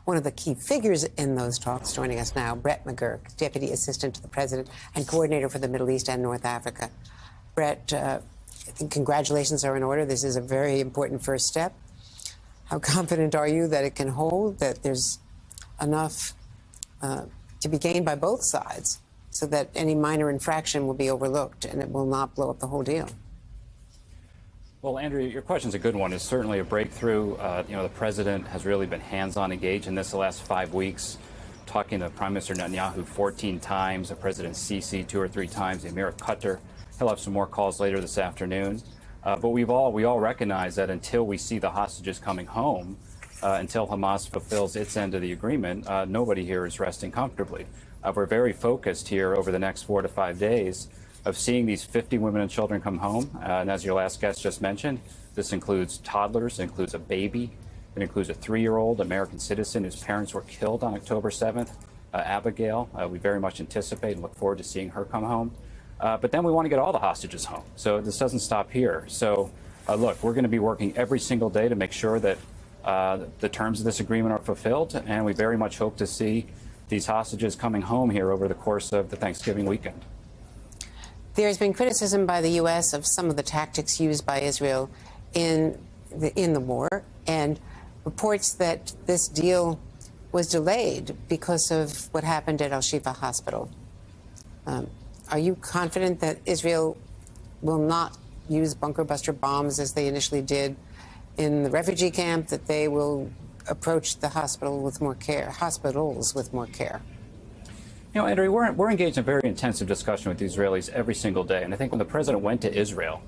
one of the key figures in those talks. Joining us now, Brett McGurk, Deputy Assistant to the President and Coordinator for the Middle East and North Africa. Brett, I think congratulations are in order. This is a very important first step. How confident are you that it can hold, that there's enough to be gained by both sides so that any minor infraction will be overlooked and it will not blow up the whole deal? Well, Andrea, your question's a good one. It's certainly a breakthrough. The president has really been hands-on engaged in this the last 5 weeks, talking to Prime Minister Netanyahu 14 times, President Sisi 2 or 3 times, the Emir of Qatar. He'll have some more calls later this afternoon. But we all recognize that until we see the hostages coming home, until Hamas fulfills its end of the agreement, nobody here is resting comfortably. We're very focused here over the next 4 to 5 days of seeing these 50 women and children come home. And as your last guest just mentioned, this includes toddlers, it includes a baby, it includes a 3-year-old American citizen whose parents were killed on October 7th, Abigail. We very much anticipate and look forward to seeing her come home. But then we want to get all the hostages home. So this doesn't stop here. So look, we're going to be working every single day to make sure that the terms of this agreement are fulfilled. And we very much hope to see these hostages coming home here over the course of the Thanksgiving weekend. There's been criticism by the U.S. of some of the tactics used by Israel in the war, and reports that this deal was delayed because of what happened at Al-Shifa Hospital. Are you confident that Israel will not use bunker buster bombs as they initially did in the refugee camp, that they will approach the hospitals with more care? You know, Andrea, we're engaged in a very intensive discussion with the Israelis every single day. And I think when the president went to Israel,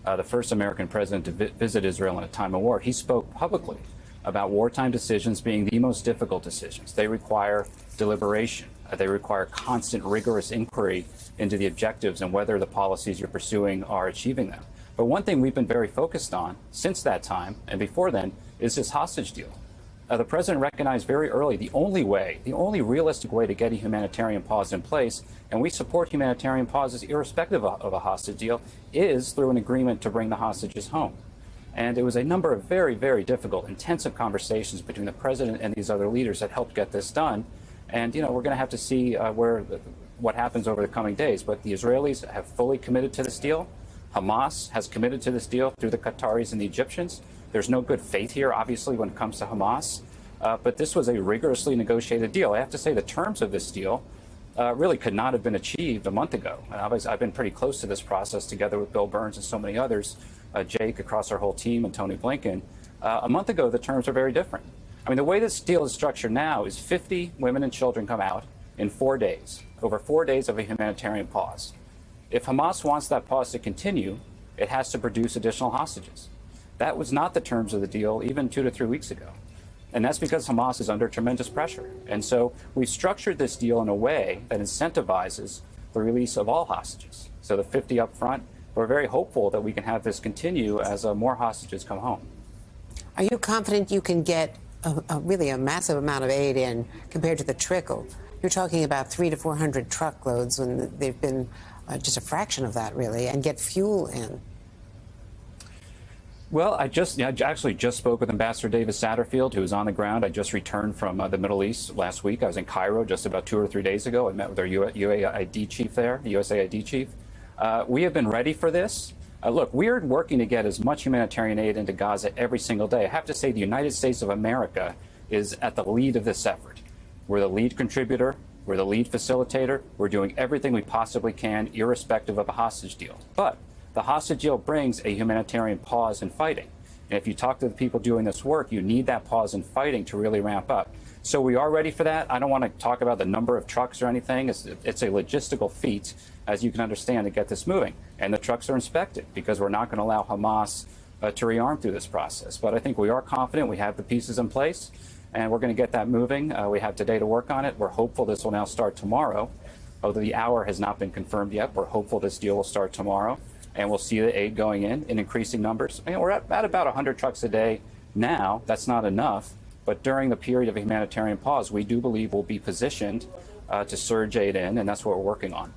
the first American president to visit Israel in a time of war, he spoke publicly about wartime decisions being the most difficult decisions. They require deliberation. They require constant, rigorous inquiry into the objectives and whether the policies you're pursuing are achieving them. But one thing we've been very focused on since that time and before then is this hostage deal. The president recognized very early the only realistic way to get a humanitarian pause in place, and we support humanitarian pauses irrespective of a hostage deal, is through an agreement to bring the hostages home. And it was a number of very, very difficult, intensive conversations between the president and these other leaders that helped get this done. And, we're going to have to see what happens over the coming days. But the Israelis have fully committed to this deal. Hamas has committed to this deal through the Qataris and the Egyptians. There's no good faith here, obviously, when it comes to Hamas. But this was a rigorously negotiated deal. I have to say the terms of this deal really could not have been achieved a month ago. And obviously, I've been pretty close to this process together with Bill Burns and so many others, Jake, across our whole team, and Tony Blinken. A month ago, the terms are very different. I mean, the way this deal is structured now is 50 women and children come out in 4 days, over 4 days of a humanitarian pause. If Hamas wants that pause to continue, it has to produce additional hostages. That was not the terms of the deal even 2 to 3 weeks ago. And that's because Hamas is under tremendous pressure. And so we've structured this deal in a way that incentivizes the release of all hostages. So the 50 up front, we're very hopeful that we can have this continue as more hostages come home. Are you confident you can get really a massive amount of aid in compared to the trickle? You're talking about 300 to 400 truckloads when they've been just a fraction of that, really, and get fuel in. Well, I actually just spoke with Ambassador David Satterfield, who is on the ground. I just returned from the Middle East last week. I was in Cairo just about 2 or 3 days ago. I met with our UAID chief there, the USAID chief. We have been ready for this. Look, we're working to get as much humanitarian aid into Gaza every single day. I have to say the United States of America is at the lead of this effort. We're the lead contributor. We're the lead facilitator. We're doing everything we possibly can, irrespective of a hostage deal. But the hostage deal brings a humanitarian pause in fighting. And if you talk to the people doing this work, you need that pause in fighting to really ramp up. So we are ready for that. I don't want to talk about the number of trucks or anything. It's a logistical feat, as you can understand, to get this moving. And the trucks are inspected because we're not going to allow Hamas to rearm through this process. But I think we are confident we have the pieces in place, and we're going to get that moving. We have today to work on it. We're hopeful this will now start tomorrow. Although the hour has not been confirmed yet, we're hopeful this deal will start tomorrow. And we'll see the aid going in increasing numbers. We're at about 100 trucks a day now. That's not enough. But during the period of a humanitarian pause, we do believe we'll be positioned to surge aid in, and that's what we're working on.